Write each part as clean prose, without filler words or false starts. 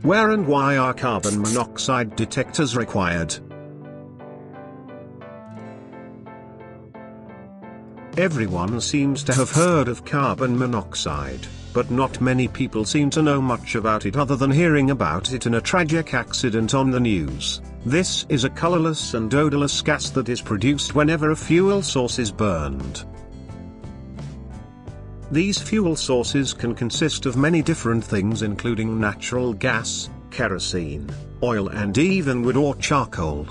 Where and why are carbon monoxide detectors required? Everyone seems to have heard of carbon monoxide, but not many people seem to know much about it other than hearing about it in a tragic accident on the news. This is a colorless and odorless gas that is produced whenever a fuel source is burned. These fuel sources can consist of many different things, including natural gas, kerosene, oil, and even wood or charcoal.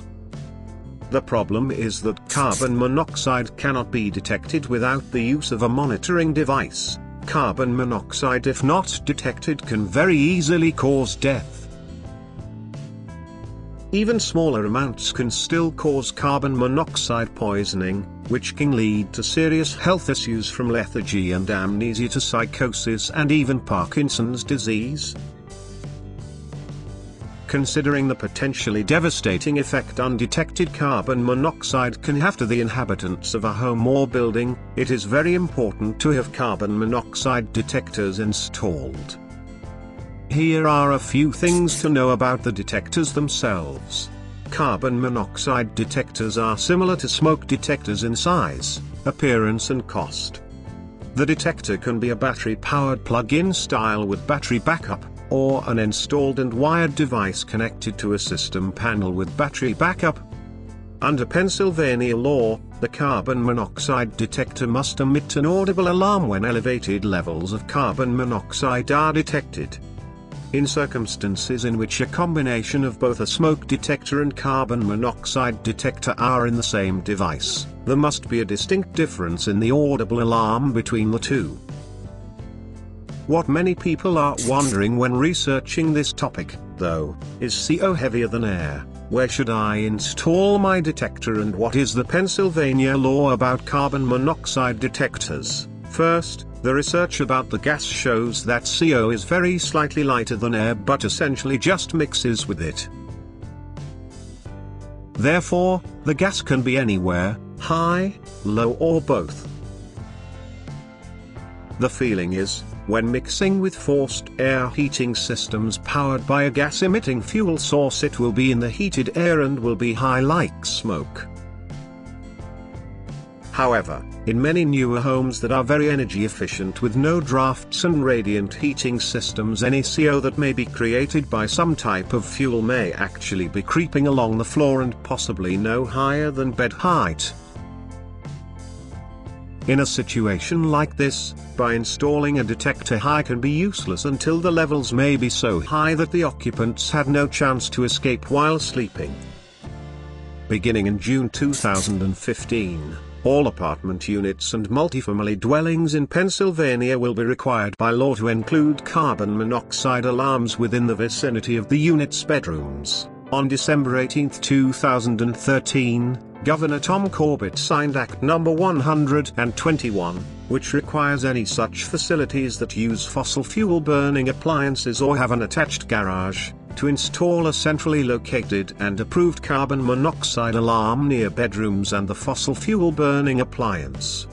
The problem is that carbon monoxide cannot be detected without the use of a monitoring device. Carbon monoxide, if not detected, can very easily cause death. Even smaller amounts can still cause carbon monoxide poisoning, which can lead to serious health issues from lethargy and amnesia to psychosis and even Parkinson's disease. Considering the potentially devastating effect undetected carbon monoxide can have to the inhabitants of a home or building, it is very important to have carbon monoxide detectors installed. Here are a few things to know about the detectors themselves. Carbon monoxide detectors are similar to smoke detectors in size, appearance and cost. The detector can be a battery-powered plug-in style with battery backup, or an installed and wired device connected to a system panel with battery backup. Under Pennsylvania law, the carbon monoxide detector must emit an audible alarm when elevated levels of carbon monoxide are detected. In circumstances in which a combination of both a smoke detector and carbon monoxide detector are in the same device, there must be a distinct difference in the audible alarm between the two. What many people are wondering when researching this topic, though, is CO heavier than air? Where should I install my detector, and what is the Pennsylvania law about carbon monoxide detectors? First, the research about the gas shows that CO is very slightly lighter than air but essentially just mixes with it. Therefore, the gas can be anywhere, high, low or both. The feeling is, when mixing with forced air heating systems powered by a gas-emitting fuel source, it will be in the heated air and will be high like smoke. However, in many newer homes that are very energy efficient with no drafts and radiant heating systems, any CO that may be created by some type of fuel may actually be creeping along the floor and possibly no higher than bed height. In a situation like this, by installing a detector high can be useless until the levels may be so high that the occupants had no chance to escape while sleeping. Beginning in June 2015, all apartment units and multifamily dwellings in Pennsylvania will be required by law to include carbon monoxide alarms within the vicinity of the unit's bedrooms. On December 18, 2013, Governor Tom Corbett signed Act No. 121, which requires any such facilities that use fossil fuel burning appliances or have an attached garage, to install a centrally located and approved carbon monoxide alarm near bedrooms and the fossil fuel burning appliance.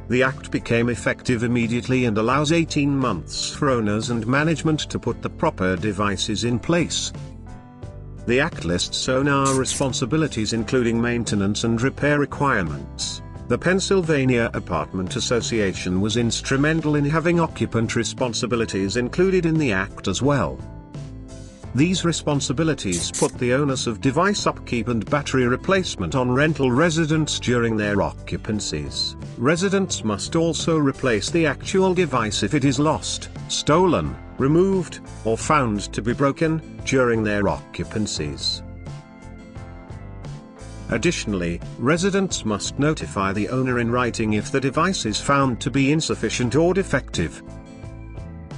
The act became effective immediately and allows 18 months for owners and management to put the proper devices in place. The act lists owner responsibilities including maintenance and repair requirements. The Pennsylvania Apartment Association was instrumental in having occupant responsibilities included in the act as well. These responsibilities put the onus of device upkeep and battery replacement on rental residents during their occupancies. Residents must also replace the actual device if it is lost, stolen, removed, or found to be broken during their occupancies. Additionally, residents must notify the owner in writing if the device is found to be insufficient or defective.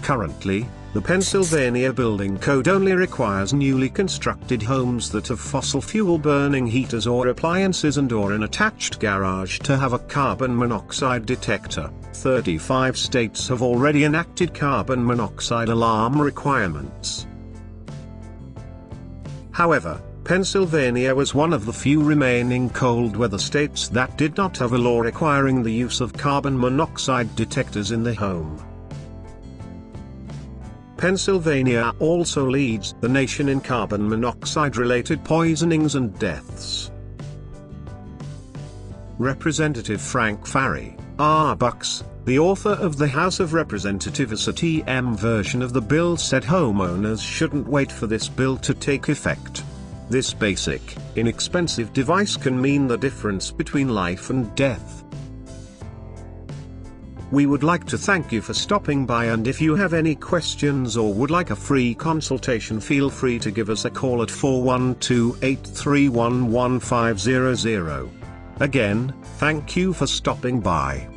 Currently, the Pennsylvania Building Code only requires newly constructed homes that have fossil fuel burning heaters or appliances and/or an attached garage to have a carbon monoxide detector. 35 states have already enacted carbon monoxide alarm requirements. However, Pennsylvania was one of the few remaining cold weather states that did not have a law requiring the use of carbon monoxide detectors in the home. Pennsylvania also leads the nation in carbon monoxide-related poisonings and deaths. Representative Frank Farry, R. Bucks, the author of the House of Representatives TM version of the bill, said homeowners shouldn't wait for this bill to take effect. This basic, inexpensive device can mean the difference between life and death. We would like to thank you for stopping by, and if you have any questions or would like a free consultation, feel free to give us a call at 412-831-1500. Again, thank you for stopping by.